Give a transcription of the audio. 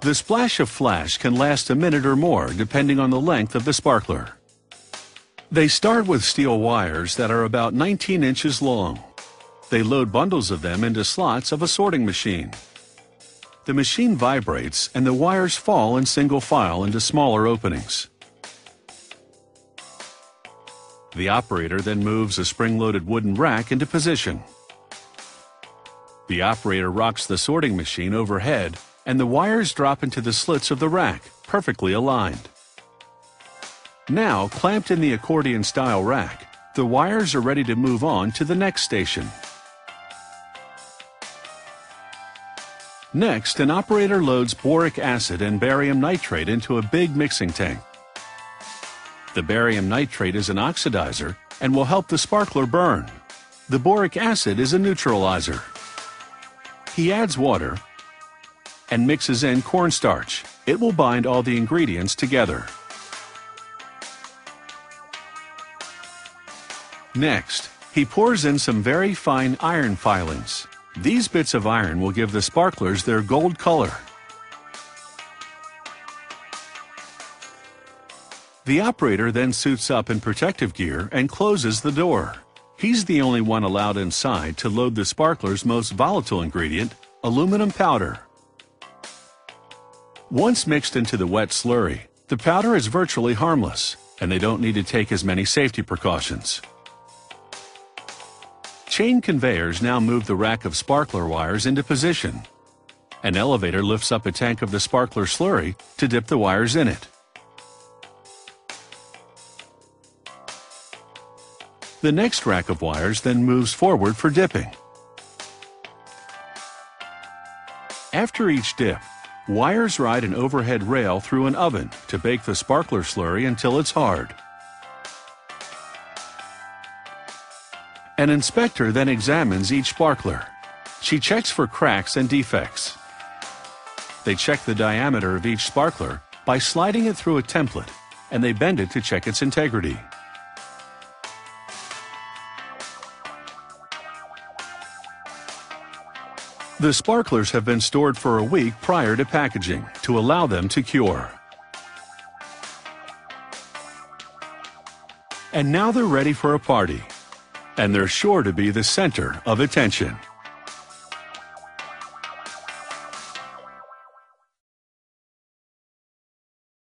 The splash of flash can last a minute or more depending on the length of the sparkler. They start with steel wires that are about 19 inches long. They load bundles of them into slots of a sorting machine. The machine vibrates and the wires fall in single file into smaller openings. The operator then moves a spring-loaded wooden rack into position. The operator rocks the sorting machine overhead and the wires drop into the slits of the rack, perfectly aligned. Now, clamped in the accordion-style rack, the wires are ready to move on to the next station. Next, an operator loads boric acid and barium nitrate into a big mixing tank. The barium nitrate is an oxidizer and will help the sparkler burn. The boric acid is a neutralizer. He adds water and mixes in cornstarch. It will bind all the ingredients together. Next, he pours in some very fine iron filings. These bits of iron will give the sparklers their gold color. The operator then suits up in protective gear and closes the door. He's the only one allowed inside to load the sparkler's most volatile ingredient, aluminum powder. Once mixed into the wet slurry, the powder is virtually harmless, and they don't need to take as many safety precautions. Chain conveyors now move the rack of sparkler wires into position. An elevator lifts up a tank of the sparkler slurry to dip the wires in it. The next rack of wires then moves forward for dipping. After each dip, wires ride an overhead rail through an oven to bake the sparkler slurry until it's hard. An inspector then examines each sparkler. She checks for cracks and defects. They check the diameter of each sparkler by sliding it through a template, and they bend it to check its integrity. The sparklers have been stored for a week prior to packaging to allow them to cure. And now they're ready for a party. And they're sure to be the center of attention.